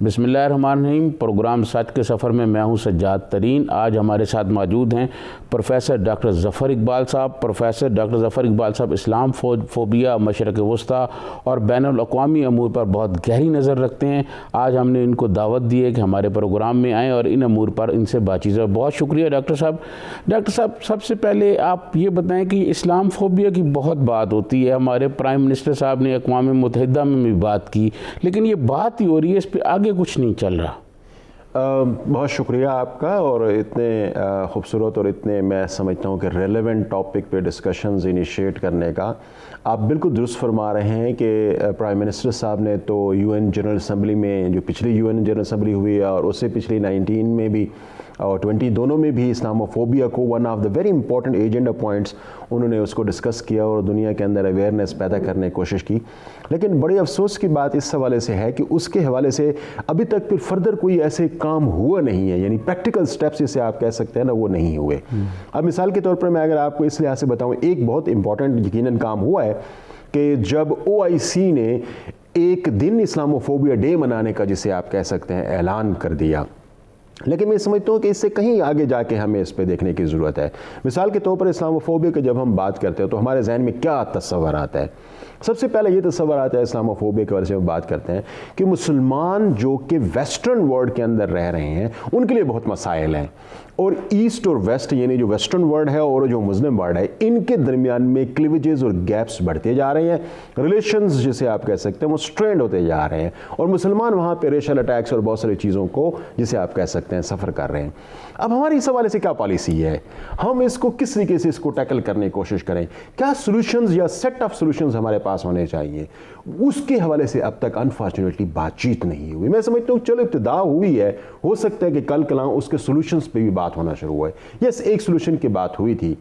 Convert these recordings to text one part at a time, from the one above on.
بسم اللہ الرحمن الرحیم۔ پروگرام سچ کے سفر میں میں ہوں سجاد ترین۔ آج ہمارے ساتھ موجود ہیں پروفیسر ڈاکٹر ظفر اقبال صاحب۔ پروفیسر ڈاکٹر ظفر اقبال صاحب اسلام فوبیا، مشرق وسطیٰ اور بین الاقوامی امور پر بہت گہری نظر رکھتے ہیں۔ آج ہم نے ان کو دعوت دی ہے کہ ہمارے پروگرام میں آئیں اور ان امور پر ان سے بات چیت کریں۔ بہت شکریہ ڈاکٹر صاحب۔ ڈاکٹر صاحب، سب سے پہلے آپ یہ بتائیں کہ اسلام فوبیا کی بہت بات ہوتی ہے، ہمارے پرائم منسٹر صاحب نے اقوام متحدہ میں بھی بات کی، لیکن یہ بات ہی ہو رہی ہے، اس پہ آگے کچھ نہیں چل رہا۔ بہت شکریہ آپ کا، اور اتنے خوبصورت اور اتنے میں سمجھتا ہوں کہ ریلیونٹ ٹاپک پہ ڈسکشنز انیشیٹ کرنے کا۔ آپ بالکل درست فرما رہے ہیں کہ پرائم منسٹر صاحب نے تو یو این جنرل اسمبلی میں، جو پچھلی یو این جنرل اسمبلی ہوئی ہے اور اس سے پچھلی 19 میں بھی اور 20 دونوں میں بھی اسلاموفوبیا کو one of the very important agenda points انہوں نے اس کو ڈسکس کیا اور دنیا کے اندر اویئرنیس پیدا کرنے کی کوشش کی۔ لیکن بڑے افسوس کی بات اس حوالے سے ہے کہ اس کے حوالے سے ابھی تک پھر فردر کوئی ایسے کام ہوا نہیں ہے، یعنی پریکٹیکل سٹیپس جسے آپ کہہ سکتے ہیں نا، وہ نہیں ہوئے۔ اب مثال کے طور پر میں اگر آپ کو اس لحاظ سے بتاؤں، ایک بہت امپورٹنٹ یقیناً کام ہوا ہے کہ جب OIC نے ایک دن اسلاموفوبیا ڈے منانے کا، جسے آپ کہہ سکتے ہیں، اعلان کر دیا، لیکن میں سمجھتا ہوں کہ اس سے کہیں آگے جا کے ہمیں اس پہ دیکھنے کی ضرورت ہے۔ مثال کے طور پر اسلاموفوبیا کی جب ہم بات کرتے ہیں تو ہمارے ذہن میں کیا تصور آتا ہے؟ سب سے پہلے یہ تصور آتا ہے اسلاموفوبیا کے بارے سے بات کرتے ہیں کہ مسلمان جو کہ ویسٹرن ورلڈ کے اندر رہ رہے ہیں ان کے لیے بہت مسائل ہیں، اور ایسٹ اور ویسٹ، یعنی جو ویسٹرن ورلڈ ہے اور جو مسلم ورلڈ ہے، ان کے درمیان میں کلیویجز اور گیپس بڑھتے جا رہے ہیں، ریلیشنز جسے آپ کہہ سکتے ہیں وہ سٹرینڈ ہوتے جا رہے ہیں، اور مسلمان وہاں پہ ریشل اٹیکس اور بہت ساری چیزوں کو جسے آپ کہہ سکتے ہیں سفر کر رہے ہیں۔ اب ہماری اس حوالے سے کیا پالیسی ہے؟ ہم اس کو کس طریقے سے اس کو ٹیکل کرنے کی کوشش کریں؟ کیا سولوشنز یا سیٹ آف سولوشنز ہمارے پاس ہونے چاہیے؟ اس کے حوالے سے اب تک انفارچونیٹلی بات چیت نہیں ہوئی۔ میں سمجھتا ہوں چلو ابتدا ہوئی ہے، ہو سکتا ہے کہ کل کلاں اس کے سولوشنز پہ بھی بات ہونا شروع ہوئے۔ یس، ایک سولوشن کی بات ہوئی تھی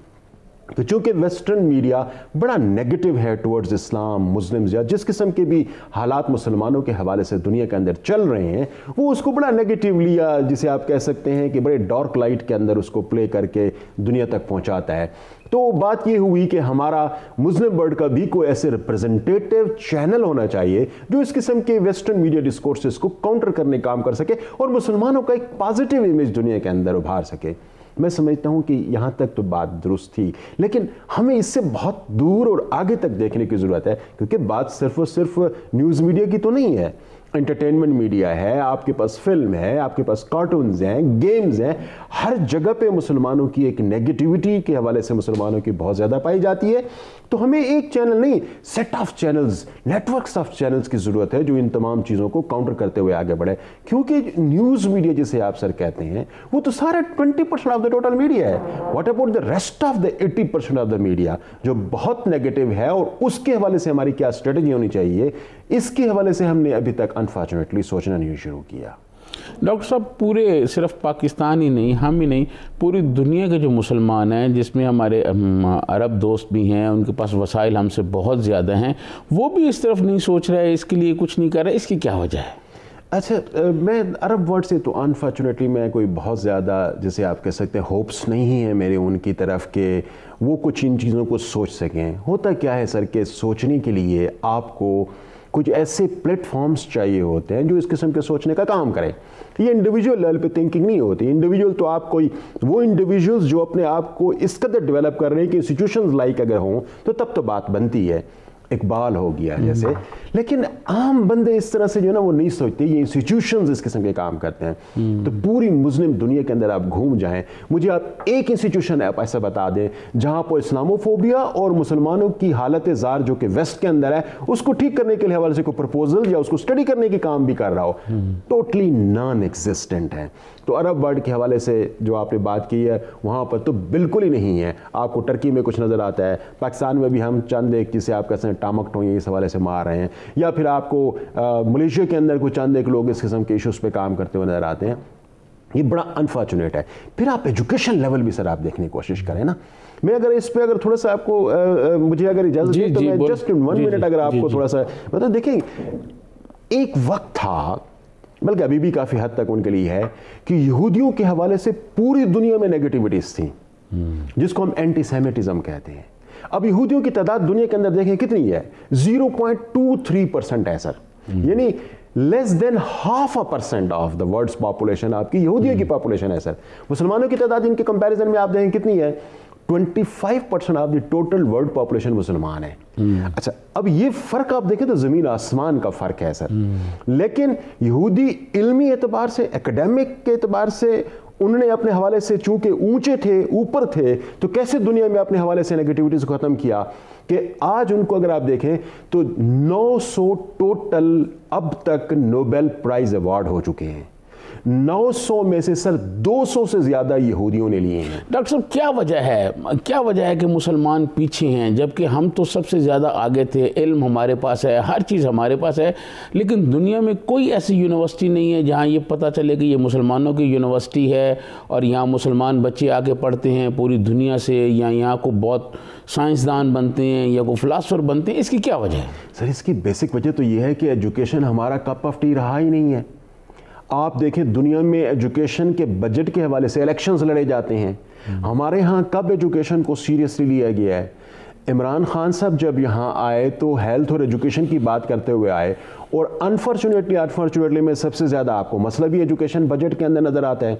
کہ چونکہ ویسٹرن میڈیا بڑا نیگیٹو ہے ٹورڈز اسلام، مسلمز، یا جس قسم کے بھی حالات مسلمانوں کے حوالے سے دنیا کے اندر چل رہے ہیں، وہ اس کو بڑا نیگیٹیولی، یا جسے آپ کہہ سکتے ہیں کہ بڑے ڈارک لائٹ کے اندر اس کو پلے کر کے دنیا تک پہنچاتا ہے۔ تو بات یہ ہوئی کہ ہمارا مسلم ورلڈ کا بھی کوئی ایسے ریپرزنٹیٹیو چینل ہونا چاہیے جو اس قسم کے ویسٹرن میڈیا ڈسکورسز کو کاؤنٹر کرنے کا کام کر سکے اور مسلمانوں کا ایک پازیٹیو امیج دنیا کے اندر ابھار سکے۔ میں سمجھتا ہوں کہ یہاں تک تو بات درست تھی، لیکن ہمیں اس سے بہت دور اور آگے تک دیکھنے کی ضرورت ہے، کیونکہ بات صرف اور صرف نیوز میڈیا کی تو نہیں ہے، انٹرٹینمنٹ میڈیا ہے، آپ کے پاس فلم ہے، آپ کے پاس کارٹونز ہیں، گیمز ہیں، ہر جگہ پہ مسلمانوں کی ایک نیگیٹیوٹی کے حوالے سے مسلمانوں کی بہت زیادہ پائی جاتی ہے۔ تو ہمیں ایک چینل نہیں، set of channels, networks of channels کی ضرورت ہے جو ان تمام چیزوں کو کاؤنٹر کرتے ہوئے آگے بڑھے، کیونکہ نیوز میڈیا جسے آپ سر کہتے ہیں وہ تو سارا 20% آف دا ٹوٹل میڈیا ہے۔ What about the rest of the 80% of the media جو بہت نیگیٹو ہے، اور اس کے حوالے سے ہماری کیا اسٹریٹجی ہونی چاہیے، اس کے حوالے سے ہم نے ابھی تک انفارچونیٹلی سوچنا نہیں شروع کیا۔ ڈاکٹر صاحب، پورے صرف پاکستان ہی نہیں، ہم ہی نہیں، پوری دنیا کے جو مسلمان ہیں، جس میں ہمارے عرب دوست بھی ہیں، ان کے پاس وسائل ہم سے بہت زیادہ ہیں، وہ بھی اس طرف نہیں سوچ رہے، اس کے لیے کچھ نہیں کر رہے، اس کی کیا وجہ ہے؟ اچھا، میں عرب ورلڈ سے تو انفارچونیٹلی میں کوئی بہت زیادہ جسے آپ کہہ سکتے ہیں ہوپس نہیں ہیں میرے ان کی طرف کہ وہ کچھ ان چیزوں کو سوچ سکیں۔ ہوتا کیا ہے سر کہ سوچنے کے لیے آپ کو کچھ ایسے پلیٹ فارمز چاہیے ہوتے ہیں جو اس قسم کے سوچنے کا کام کریں۔ یہ انڈیویجول لیول پہ تھنکنگ نہیں ہوتی۔ انڈیویجول تو آپ کوئی وہ انڈیویجولز جو اپنے آپ کو اس قدر ڈیولپ کر رہے ہیں کہ انسٹیٹیوشنز لائک اگر ہوں تو بات بنتی ہے، اقبال ہو گیا جیسے، لیکن عام بندے اس طرح سے جو ہے نا وہ نہیں سوچتے، یہ انسٹیٹیوشنز اس قسم کے کام کرتے ہیں۔ تو پوری مسلم دنیا کے اندر آپ گھوم جائیں، مجھے آپ ایک انسٹیٹیوشن آپ ایسا بتا دیں جہاں پر اسلاموفوبیا اور مسلمانوں کی حالت زار جو کہ ویسٹ کے اندر ہے اس کو ٹھیک کرنے کے لیے حوالے سے کوئی پرپوزل یا اس کو اسٹڈی کرنے کے کام بھی کر رہا ہو، ٹوٹلی نان ایگزسٹنٹ ہے۔ تو عرب ورلڈ کے حوالے سے جو آپ نے بات کی ہے وہاں پر تو بالکل ہی نہیں ہے۔ آپ کو ٹرکی میں کچھ نظر آتا ہے، پاکستان میں بھی ہم چند ایک جسے آپ کہتے ہیں ٹامک ٹوئیں اس حوالے سے مار رہے ہیں، یا پھر آپ کو ملیشیا کے اندر کچھ چند ایک لوگ اس قسم کے ایشوز پہ کام کرتے ہوئے نظر آتے ہیں۔ یہ بڑا انفارچونیٹ ہے۔ پھر آپ ایجوکیشن لیول بھی سر آپ دیکھنے کی کوشش کریں نا۔ میں اگر اس پہ اگر تھوڑا سا آپ کو مجھے اگر اجازت دیں تو میں جسٹ 1 منٹ اگر آپ کو تھوڑا سا مطلب دیکھیں، ایک وقت تھا، بلکہ ابھی بھی کافی حد تک ان کے لیے ہے، کہ یہودیوں کے حوالے سے پوری دنیا میں نیگیٹیوٹیز تھیں جس کو ہم اینٹی سیمیٹزم کہتے ہیں۔ اب یہودیوں کی تعداد دنیا کے اندر دیکھیں کتنی ہے، 0.23% ہے سر، یعنی لیس دین 0.5% آف دا ورلڈس پاپولیشن آپ کی یہودیوں کی پاپولیشن ہے سر. مسلمانوں کی تعداد ان کے کمپیریزن میں آپ دیکھیں کتنی ہے, 25% of the total world population مسلمان ہے. اچھا اب یہ فرق آپ دیکھیں تو زمین آسمان کا فرق ہے سر. لیکن یہودی علمی اعتبار سے, ایکڈیمک کے اعتبار سے انہوں نے اپنے حوالے سے چونکہ اونچے تھے, اوپر تھے, تو کیسے دنیا میں اپنے حوالے سے نیگیٹیوٹیز کو ختم کیا کہ آج ان کو اگر آپ دیکھیں تو 900 ٹوٹل اب تک نوبل پرائز ایوارڈ ہو چکے ہیں. 900 میں سے سر 200 سے زیادہ یہودیوں نے لیے ہیں. ڈاکٹر صاحب کیا وجہ ہے کہ مسلمان پیچھے ہیں جبکہ ہم تو سب سے زیادہ آگے تھے, علم ہمارے پاس ہے, ہر چیز ہمارے پاس ہے, لیکن دنیا میں کوئی ایسی یونیورسٹی نہیں ہے جہاں یہ پتہ چلے کہ یہ مسلمانوں کی یونیورسٹی ہے اور یہاں مسلمان بچے آ کے پڑھتے ہیں پوری دنیا سے, یا یہاں کو بہت سائنسدان بنتے ہیں یا کوئی فلاسفر بنتے ہیں. اس کی کیا وجہ ہے سر؟ اس کی بیسک وجہ تو یہ ہے کہ ایجوکیشن ہمارا کپ آف ٹی رہا ہی نہیں ہے. آپ دیکھیں دنیا میں ایجوکیشن کے بجٹ کے حوالے سے الیکشنز لڑے جاتے ہیں. ہمارے ہاں کب ایجوکیشن کو سیریسلی لیا گیا ہے؟ عمران خان صاحب جب یہاں آئے تو ہیلتھ اور ایجوکیشن کی بات کرتے ہوئے آئے, اور انفارچونیٹلی میں سب سے زیادہ آپ کو مسئلہ بھی ایجوکیشن بجٹ کے اندر نظر آتا ہے.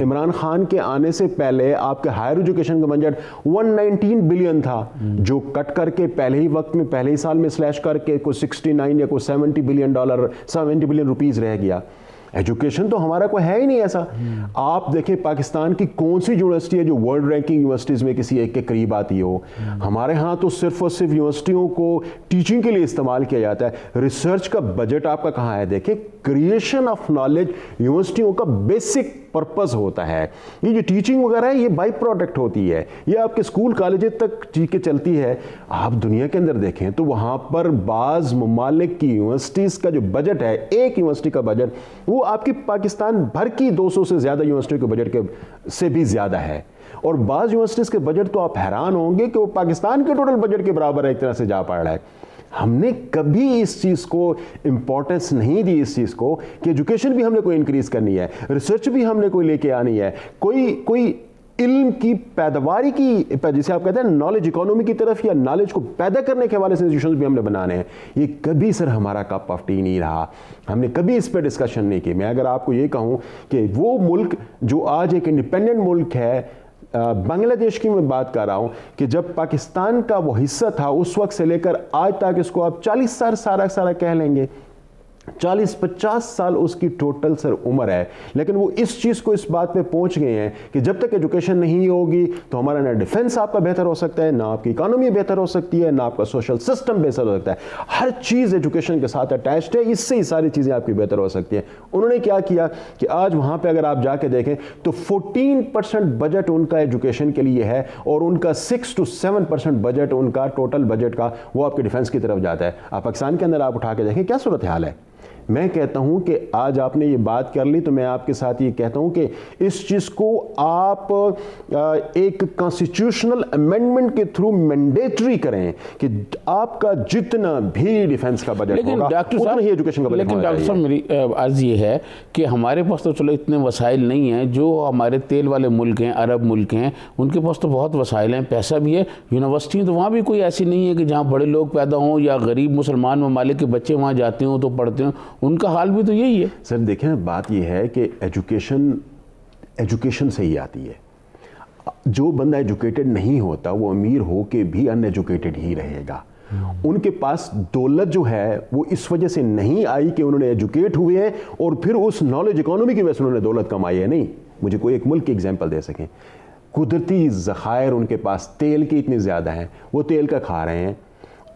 عمران خان کے آنے سے پہلے آپ کے ہائر ایجوکیشن کا بجٹ 119 بلین تھا, جو کٹ کر کے پہلے ہی وقت میں پہلے ہی سال میں سلیش کر کے کوئی 69 یا کوئی $70 بلین روپیز رہ گیا. ایجوکیشن تو ہمارا کوئی ہے ہی نہیں ایسا. آپ دیکھیں پاکستان کی کون سی یونیورسٹی ہے جو ورلڈ رینکنگ یونیورسٹیز میں کسی ایک کے قریب آتی ہو؟ ہمارے ہاں تو صرف اور صرف یونیورسٹیوں کو ٹیچنگ کے لیے استعمال کیا جاتا ہے. ریسرچ کا بجٹ آپ کا کہاں ہے؟ دیکھیں کریشن آف نالج یونیورسٹیوں کا بیسک پرپز ہوتا ہے. یہ جو ٹیچنگ وغیرہ ہے یہ بائی پروڈکٹ ہوتی ہے, یہ آپ کے اسکول کالجز تک کے چلتی ہے. آپ دنیا کے اندر دیکھیں تو وہاں پر بعض ممالک کی یونیورسٹیز کا جو بجٹ ہے, ایک یونیورسٹی کا بجٹ وہ آپ کی پاکستان بھر کی 200 سے زیادہ یونیورسٹیوں کے بجٹ کے سے بھی زیادہ ہے. اور بعض یونیورسٹیز کے بجٹ تو آپ حیران ہوں گے کہ وہ پاکستان کے ٹوٹل بجٹ کے برابر ایک طرح سے جا پڑ رہا ہے. ہم نے کبھی اس چیز کو امپورٹنس نہیں دی, اس چیز کو کہ ایجوکیشن بھی ہم نے کوئی انکریز کرنی ہے, ریسرچ بھی ہم نے کوئی لے کے آنی ہے, کوئی علم کی پیداواری کی, جسے آپ کہتے ہیں نالج اکانومی کی طرف, یا نالج کو پیدا کرنے کے حوالے سے انسٹیٹیوشنز بھی ہم نے بنانے ہیں. یہ کبھی سر ہمارا کپ آف ٹی نہیں رہا. ہم نے کبھی اس پہ ڈسکشن نہیں کی. میں اگر آپ کو یہ کہوں کہ وہ ملک جو آج ایک انڈیپینڈنٹ ملک ہے, بنگلہ دیش کی میں بات کر رہا ہوں, کہ جب پاکستان کا وہ حصہ تھا اس وقت سے لے کر آج تک اس کو آپ 40 سال سارا کہہ لیں گے, 40-50 سال اس کی ٹوٹل سر عمر ہے, لیکن وہ اس چیز کو اس بات پہ پہنچ گئے ہیں کہ جب تک ایجوکیشن نہیں ہوگی تو ہمارا نہ ڈیفنس آپ کا بہتر ہو سکتا ہے, نہ آپ کی اکانومی بہتر ہو سکتی ہے, نہ آپ کا سوشل سسٹم بہتر ہو سکتا ہے. ہر چیز ایجوکیشن کے ساتھ اٹیچڈ ہے, اس سے ہی ساری چیزیں آپ کی بہتر ہو سکتی ہیں. انہوں نے کیا کیا کہ آج وہاں پہ اگر آپ جا کے دیکھیں تو 14% بجٹ ان کا ایجوکیشن کے لیے ہے, اور ان کا 6-7% بجٹ ان کا ٹوٹل بجٹ کا وہ آپ کے ڈیفنس کی طرف جاتا ہے. آپ پاکستان کے اندر آپ اٹھا کے دیکھیں کیا صورتحال ہے. میں کہتا ہوں کہ آج آپ نے یہ بات کر لی تو میں آپ کے ساتھ یہ کہتا ہوں کہ اس چیز کو آپ ایک کانسٹیٹیوشنل امینڈمنٹ کے تھرو مینڈیٹری کریں کہ آپ کا جتنا بھی ڈیفنس کا بجٹ ہوگا اتنا ہی ایجوکیشن کا بجٹ ہوگا. لیکن ڈاکٹر صاحب میری عرض یہ ہے کہ ہمارے پاس تو چلو اتنے وسائل نہیں ہیں, جو ہمارے تیل والے ملک ہیں, عرب ملک ہیں, ان کے پاس تو بہت وسائل ہیں, پیسہ بھی ہے, یونیورسٹی تو وہاں بھی کوئی ایسی نہیں ہے کہ جہاں بڑے لوگ پیدا ہوں یا غریب مسلمان ممالک کے بچے وہاں جاتے ہوں تو پڑھتے ہوں. ان کا حال بھی تو یہی ہے. سر دیکھیں بات یہ ہے کہ ایجوکیشن سے ہی آتی ہے. جو بندہ ایجوکیٹڈ نہیں ہوتا وہ امیر ہو کے بھی ان ایجوکیٹڈ ہی رہے گا. ان کے پاس دولت جو ہے وہ اس وجہ سے نہیں آئی کہ انہوں نے ایجوکیٹ ہوئے ہیں اور پھر اس نالج اکانومی کی وجہ سے انہوں نے دولت کمائی ہے. نہیں, مجھے کوئی ایک ملک کی ایگزامپل دے سکیں. قدرتی ذخائر ان کے پاس تیل کی اتنے زیادہ ہیں, وہ تیل کا کھا رہے ہیں.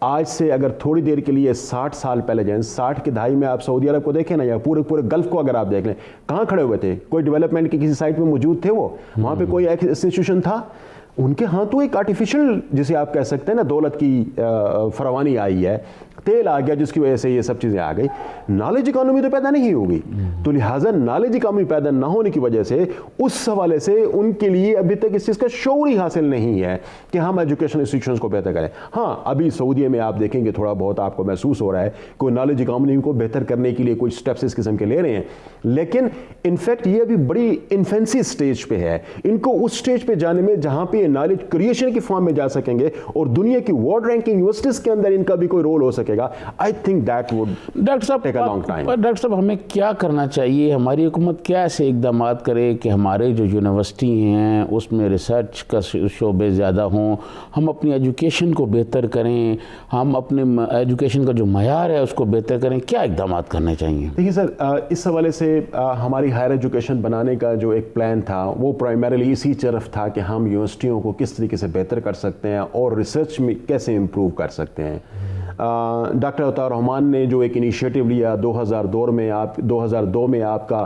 آج سے اگر تھوڑی دیر کے لیے 60 سال پہلے جائیں, 60 کی دہائی میں آپ سعودی عرب کو دیکھیں نا, یا پورے گلف کو اگر آپ دیکھ لیں, کہاں کھڑے ہوئے تھے؟ کوئی ڈیولپمنٹ کی کسی سائٹ میں موجود تھے؟ وہ وہاں پہ کوئی انسٹیٹیوشن تھا؟ ان کے ہاں تو ایک آرٹیفیشل جسے آپ کہہ سکتے ہیں نا دولت کی فراوانی آئی ہے, تیل آ گیا جس کی وجہ سے یہ سب چیزیں آ گئی. نالج اکانومی تو پیدا نہیں ہوگی, تو لہٰذا نالج اکانومی پیدا نہ ہونے کی وجہ سے اس حوالے سے ان کے لیے ابھی تک اس چیز کا شعور ہی حاصل نہیں ہے کہ ہم ایجوکیشن انسٹیٹیوشنز کو بہتر کریں. ہاں ابھی سعودیہ میں آپ دیکھیں گے تھوڑا بہت آپ کو محسوس ہو رہا ہے کوئی نالج اکانومی کو بہتر کرنے کے لیے کچھ اسٹیپس اس قسم کے لے رہے ہیں, لیکن انفیکٹ یہ ابھی بڑی انفینسی اسٹیج پہ ہے. ان کو اس اسٹیج پہ جانے میں جہاں پہ یہ نالج کریشن کی فارم میں جا سکیں گے اور دنیا کی ورلڈ رینکنگ یونیورسٹیز کے اندر ان کا بھی کوئی رول ہو سکے گا. I think that would take a long time. Doctor صاحب ہمیں کیا کرنا چاہیے؟ ہماری حکومت کیا ایسے اقدامات کرے کہ ہمارے جو یونیورسٹی ہیں اس میں ریسرچ کا شعبے زیادہ ہوں، ہم اپنی ایجوکیشن کو بہتر کریں، ہم اپنے ایجوکیشن کا جو معیار ہے اس کو بہتر کریں؟ کیا اقدامات کرنے چاہیے؟ دیکھیے سر، اس حوالے سے ہماری ہائر ایجوکیشن بنانے کا جو ایک پلان تھا وہ پرائمریلی اسی طرف تھا کہ ہم یونیورسٹیوں کو کس طریقے سے بہتر کر سکتے ہیں اور ریسرچ میں کیسے امپروو کر سکتے ہیں. ڈاکٹر عطا الرحمان نے جو ایک انیشیٹو لیا 2002 میں آپ کا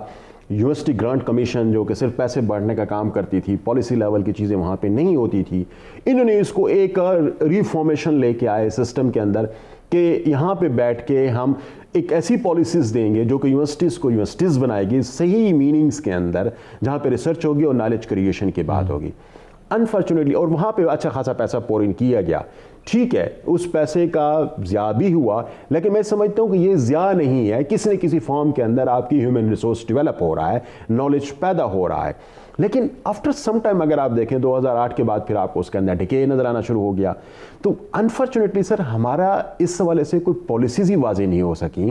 یونیورسٹی گرانٹ کمیشن، جو کہ صرف پیسے بانٹنے کا کام کرتی تھی، پالیسی لیول کی چیزیں وہاں پہ نہیں ہوتی تھی، انہوں نے اس کو ایک ریفارمیشن لے کے آئے سسٹم کے اندر کہ یہاں پہ بیٹھ کے ہم ایک ایسی پالیسیز دیں گے جو کہ یونیورسٹیز کو یونیورسٹیز بنائے گی صحیح میننگز کے اندر، جہاں پہ ریسرچ ہوگی اور نالج کریشن کی بات ہوگی. انفارچونیٹلی، اور وہاں پہ اچھا خاصا پیسہ پور ان کیا گیا، ٹھیک ہے، اس پیسے کا ضیاع بھی ہوا، لیکن میں سمجھتا ہوں کہ یہ ضیاع نہیں ہے، کسی نہ کسی فارم کے اندر آپ کی ہیومن ریسورس ڈیولپ ہو رہا ہے، نالج پیدا ہو رہا ہے. لیکن آفٹر سم ٹائم اگر آپ دیکھیں 2008 کے بعد پھر آپ کو اس کے اندر ڈکے نظر آنا شروع ہو گیا. تو انفارچونیٹلی سر، ہمارا اس حوالے سے کوئی پالیسیز ہی واضح نہیں ہو سکیں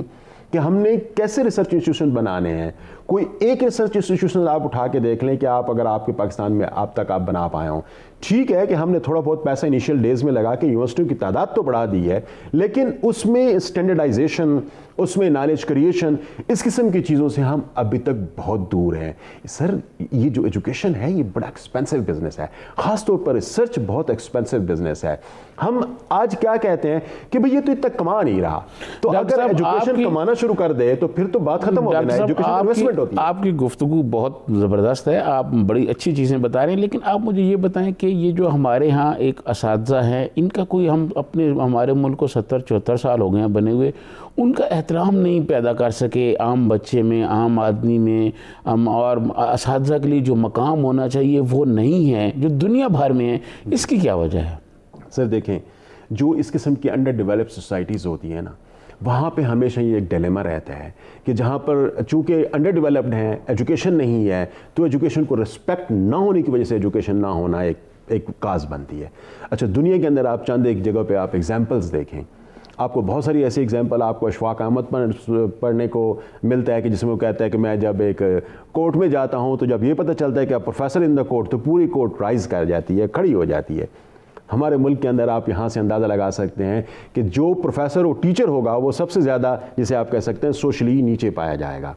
کہ ہم نے کیسے ریسرچ انسٹیٹیوشن بنانے ہیں. کوئی ایک ریسرچ انسٹیٹیوشن آپ اٹھا کے دیکھ لیں کہ اگر آپ کے پاکستان میں آپ تک آپ بنا پائے ہوں. ٹھیک ہے کہ ہم نے تھوڑا بہت پیسہ انیشیل ڈیز میں لگا کے یونیورسٹیوں کی تعداد تو بڑھا دی ہے، لیکن اس میں اسٹینڈرڈائزیشن، اس میں نالج کریشن، اس قسم کی چیزوں سے ہم ابھی تک بہت دور ہیں. سر، یہ جو ایجوکیشن ہے یہ بڑا ایکسپینسو بزنس ہے، خاص طور پر ریسرچ بہت ایکسپینسو بزنس ہے. ہم آج کیا کہتے ہیں کہ بھئی یہ تو اتنا کما نہیں رہا، تو اگر ایجوکیشن کمانا شروع کر دے تو پھر تو بات ختم ہو گئی. ایجوکیشن انویسٹمنٹ ہوتی ہے. آپ کی گفتگو بہت زبردست ہے، آپ بڑی اچھی چیزیں بتا رہے ہیں، لیکن آپ مجھے یہ بتائیں کہ یہ جو ہمارے ہاں ایک اساتذہ ہیں، ان کا کوئی ہمارے ملک کو 70-74 سال ہو گئے ہیں بنے ہوئے، ان کا احترام نہیں پیدا کر سکے عام بچے میں، عام آدمی میں، اور اساتذہ کے لیے جو مقام ہونا چاہیے وہ نہیں ہے جو دنیا بھر میں ہے. اس کی کیا وجہ ہے؟ سر دیکھیں، جو اس قسم کی انڈر ڈیولپ سوسائٹیز ہوتی ہیں نا، وہاں پہ ہمیشہ یہ ایک ڈیلیما رہتا ہے کہ جہاں پر چونکہ انڈر ڈیولپڈ ہیں، ایجوکیشن نہیں ہے، تو ایجوکیشن کو رسپیکٹ نہ ہونے کی وجہ سے ایجوکیشن نہ ہونا ایک کاز بنتی ہے. اچھا، دنیا کے اندر آپ چند ایک جگہ پہ آپ ایگزامپلز دیکھیں، آپ کو بہت ساری ایسی ایگزامپل آپ کو اشفاق احمد پڑھنے کو ملتا ہے کہ جس میں وہ کہتا ہے کہ میں جب ایک کورٹ میں جاتا ہوں تو جب یہ پتہ چلتا ہے کہ پروفیسر ان دا کورٹ، تو پوری کورٹ رائز کر جاتی ہے، کھڑی ہو جاتی ہے. ہمارے ملک کے اندر آپ یہاں سے اندازہ لگا سکتے ہیں کہ جو پروفیسر اور ٹیچر ہوگا وہ سب سے زیادہ، جسے آپ کہہ سکتے ہیں، سوشلی نیچے پایا جائے گا.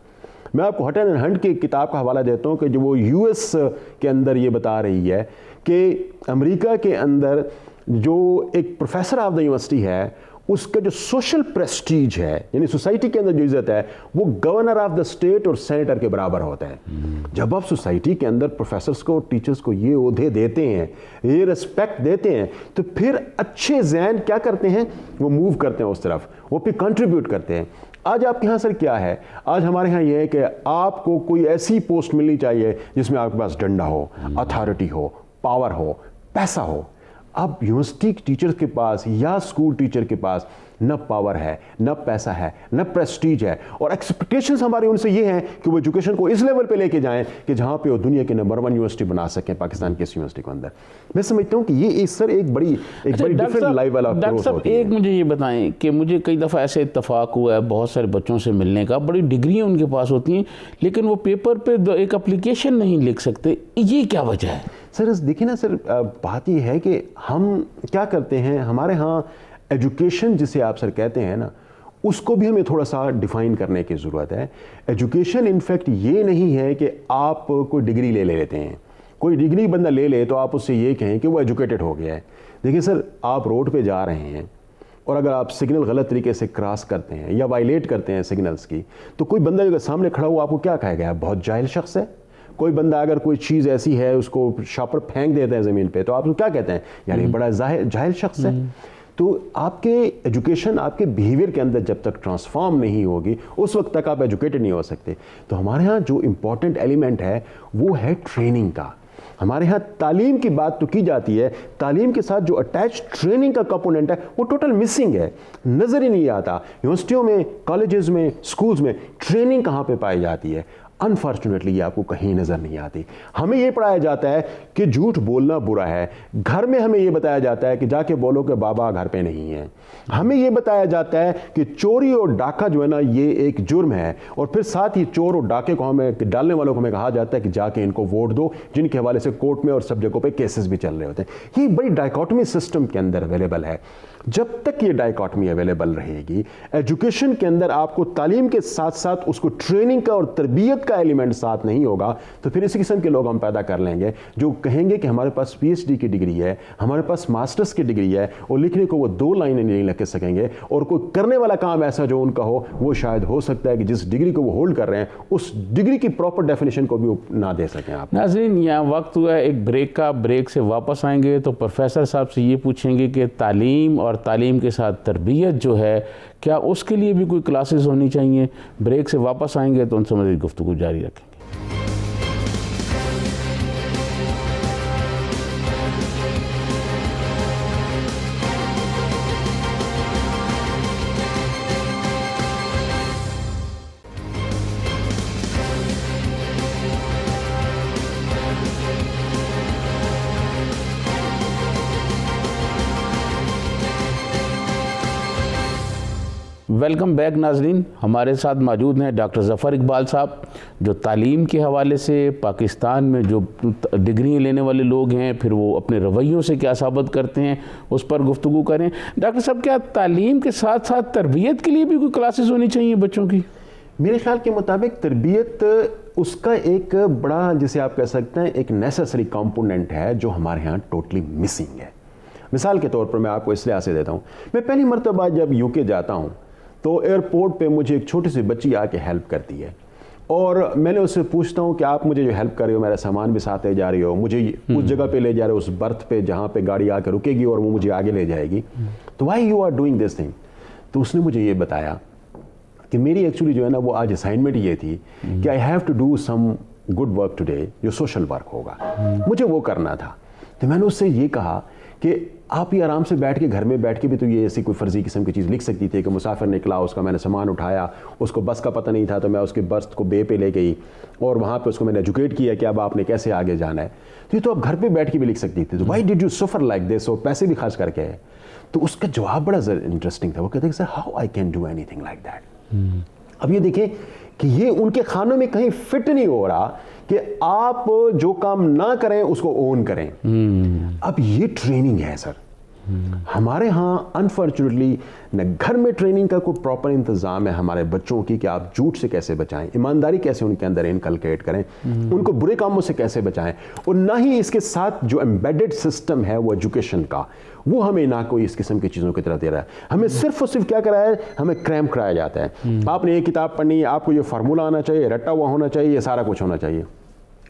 میں آپ کو ہٹن اینڈ ہنٹ کی کتاب کا حوالہ دیتا ہوں کہ جو وہ یو ایس کے اندر یہ بتا رہی ہے کہ امریکہ کے اندر جو ایک پروفیسر آف دا یونیورسٹی ہے، اس کا جو سوشل پریسٹیج ہے، یعنی سوسائٹی کے اندر جو عزت ہے، وہ گورنر آف دا اسٹیٹ اور سینیٹر کے برابر ہوتا ہے. جب آپ سوسائٹی کے اندر پروفیسرز کو اور ٹیچرز کو یہ عہدے دیتے ہیں، یہ رسپیکٹ دیتے ہیں، تو پھر اچھے ذہن کیا کرتے ہیں؟ وہ موو کرتے ہیں اس طرف، وہ پھر کنٹریبیوٹ کرتے ہیں. آج آپ کے یہاں سر کیا ہے؟ آج ہمارے ہاں یہ ہے کہ آپ کو کوئی ایسی پوسٹ ملنی چاہیے جس میں آپ کے پاس ڈنڈا ہو، اتھارٹی ہو، پاور ہو، پیسہ ہو. اب یونیورسٹی ٹیچر کے پاس یا اسکول ٹیچر کے پاس نہ پاور ہے، نہ پیسہ ہے، نہ پریسٹیج ہے، اور ایکسپیکٹیشنز ہماری ان سے یہ ہیں کہ وہ ایجوکیشن کو اس لیول پہ لے کے جائیں کہ جہاں پہ وہ دنیا کے نمبر 1 یونیورسٹی بنا سکیں پاکستان کی اس یونیورسٹی کے اندر. میں سمجھتا ہوں کہ یہ سر ایک بڑی ڈفرنٹ لیول آف گروتھ ہوتی ہے. ایک مجھے یہ بتائیں کہ مجھے کئی دفعہ ایسے اتفاق ہوا ہے بہت سارے بچوں سے ملنے کا، بڑی ڈگریاں ان کے پاس ہوتی ہیں لیکن وہ پیپر پہ ایک اپلیکیشن نہیں لکھ سکتے. یہ کیا وجہ ہے؟ سر دیکھیں نا سر، بات یہ ہے کہ ہم کیا کرتے ہیں، ہمارے ہاں ایجوکیشن جسے آپ سر کہتے ہیں نا، اس کو بھی ہمیں تھوڑا سا ڈیفائن کرنے کی ضرورت ہے. ایجوکیشن انفیکٹ یہ نہیں ہے کہ آپ کوئی ڈگری لے لیتے ہیں، کوئی ڈگری بندہ لے لے تو آپ اس سے یہ کہیں کہ وہ ایجوکیٹڈ ہو گیا ہے. دیکھیں سر، آپ روڈ پہ جا رہے ہیں اور اگر آپ سگنل غلط طریقے سے کراس کرتے ہیں یا وائلیٹ کرتے ہیں سگنلز کی، تو کوئی بندہ اگر سامنے کھڑا ہوا آپ کو کیا کہے گا؟ بہت جاہل شخص ہے. کوئی بندہ اگر کوئی چیز ایسی ہے اس کو شاپر پھینک دیتا ہے زمین پہ تو آپ کو کیا کہتے ہیں؟ یعنی بڑا جاہل شخص ہے. تو آپ کے ایجوکیشن، آپ کے بیہیویئر کے اندر جب تک ٹرانسفارم نہیں ہوگی اس وقت تک آپ ایجوکیٹڈ نہیں ہو سکتے. تو ہمارے ہاں جو امپورٹنٹ ایلیمنٹ ہے وہ ہے ٹریننگ کا. ہمارے ہاں تعلیم کی بات تو کی جاتی ہے، تعلیم کے ساتھ جو اٹیچ ٹریننگ کا کمپوننٹ ہے وہ ٹوٹل مسنگ ہے، نظر ہی نہیں آتا. یونیورسٹیوں میں، کالجز میں، سکولز میں ٹریننگ کہاں پہ پائی جاتی ہے؟ انفارچونیٹلی یہ آپ کو کہیں نظر نہیں آتی. ہمیں یہ پڑھایا جاتا ہے کہ جھوٹ بولنا برا ہے. گھر میں ہمیں یہ بتایا جاتا ہے کہ جا کے بولو کہ بابا گھر پہ نہیں ہے. ہمیں یہ بتایا جاتا ہے کہ چوری اور ڈاکہ جو ہے نا یہ ایک جرم ہے, اور پھر ساتھ ہی چور اور ڈاکے کو ہمیں ڈالنے والوں کو ہمیں کہا جاتا ہے کہ جا کے ان کو ووٹ دو, جن کے حوالے سے کورٹ میں اور سب جگہوں پہ کیسز بھی چل رہے ہوتے ہیں. یہ بڑی ڈائیکاٹمی سسٹم کے اندر اویلیبل ہے. جب تک یہ ڈائیکاٹمی اویلیبل رہے گی, ایجوکیشن کے اندر آپ کو تعلیم کے ساتھ ساتھ اس کو ٹریننگ کا اور تربیت کا ایلیمنٹ ساتھ نہیں ہوگا, تو پھر اسی قسم کے لوگ ہم پیدا کر لیں گے جو کہیں گے کہ ہمارے پاس پی ایچ ڈی کی ڈگری ہے, ہمارے پاس ماسٹرز کی ڈگری ہے, اور لکھنے کو وہ 2 لائنیں نہیں لکھ سکیں گے, اور کوئی کرنے والا کام ایسا جو ان کا ہو وہ شاید ہو سکتا ہے کہ جس ڈگری کو وہ ہولڈ کر رہے ہیں اس ڈگری کی پراپر ڈیفینیشن کو بھی نہ دے سکیں. آپ ناظرین, یہاں وقت ہوا ہے ایک بریک کا. بریک سے واپس آئیں گے تو پروفیسر صاحب سے یہ پوچھیں گے کہ تعلیم اور تعلیم کے ساتھ تربیت جو ہے کیا اس کے لیے بھی کوئی کلاسز ہونی چاہیے. بریک سے واپس آئیں گے تو ان سے مزید گفتگو جاری رکھیں گے. ویلکم بیک ناظرین. ہمارے ساتھ موجود ہیں ڈاکٹر ظفر اقبال صاحب جو تعلیم کے حوالے سے پاکستان میں جو ڈگری لینے والے لوگ ہیں پھر وہ اپنے رویوں سے کیا ثابت کرتے ہیں اس پر گفتگو کریں. ڈاکٹر صاحب, کیا تعلیم کے ساتھ ساتھ تربیت کے لیے بھی کوئی کلاسز ہونی چاہیے بچوں کی؟ میرے خیال کے مطابق تربیت اس کا ایک بڑا, جسے آپ کہہ سکتے ہیں, ایک نیسیسری کمپوننٹ ہے جو ہمارے ہاں ٹوٹلی مسنگ ہے. مثال کے طور پر میں آپ کو اس لحاظ سے دیتا ہوں, میں پہلی مرتبہ جب یو کے جاتا ہوں تو ایئرپورٹ پہ مجھے ایک چھوٹی سی بچی آ کے ہیلپ کرتی ہے, اور میں نے اس سے پوچھتا ہوں کہ آپ مجھے جو ہیلپ کر رہے ہو, میرا سامان بھی ساتھ لے جا رہی ہو, مجھے اس جگہ پہ لے جا رہے ہو, اس برتھ پہ جہاں پہ گاڑی آ کے رکے گی اور وہ مجھے آگے لے جائے گی, تو why you are doing this thing. تو اس نے مجھے یہ بتایا کہ میری ایکچولی جو ہے نا وہ آج اسائنمنٹ یہ تھی کہ I have to do some good work today, جو سوشل ورک ہوگا, مجھے وہ کرنا تھا. تو میں نے اس سے یہ کہا کہ آپ یہ آرام سے بیٹھ کے گھر میں بیٹھ کے بھی تو یہ ایسی کوئی فرضی قسم کی چیز لکھ سکتی تھی کہ مسافر نکلا, اس کا میں نے سامان اٹھایا, اس کو بس کا پتہ نہیں تھا تو میں اس کے بس کو بے پہ لے گئی اور وہاں پہ اس کو میں نے ایجوکیٹ کیا کہ اب آپ نے کیسے آگے جانا ہے. تو یہ تو آپ گھر پہ بیٹھ کے بھی لکھ سکتی تھی, تو why did you suffer like this, اور پیسے بھی خرچ کر کے. تو اس کا جواب بڑا انٹرسٹنگ تھا. وہ کہتے ہیں sir how I can do any thing like that. اب یہ دیکھیں کہ یہ ان کے خانوں میں کہیں فٹ نہیں ہو رہا کہ آپ جو کام نہ کریں اس کو اون کریں. اب یہ ٹریننگ ہے سر. ہمارے ہاں انفارچونیٹلی نہ گھر میں ٹریننگ کا کوئی پراپر انتظام ہے ہمارے بچوں کی کہ آپ جھوٹ سے کیسے بچائیں, ایمانداری کیسے ان کے اندر انکلکیٹ کریں, ان کو برے کاموں سے کیسے بچائیں, اور نہ ہی اس کے ساتھ جو ایمبیڈڈ سسٹم ہے وہ ایجوکیشن کا وہ ہمیں نہ کوئی اس قسم کی چیزوں کی طرح دے رہا ہے. ہمیں صرف اور صرف کیا کرایا ہے, ہمیں کریم کرایا جاتا ہے. آپ نے یہ کتاب پڑھنی ہے, آپ کو یہ فارمولہ آنا چاہیے, رٹا ہوا ہونا چاہیے, یہ سارا کچھ ہونا چاہیے.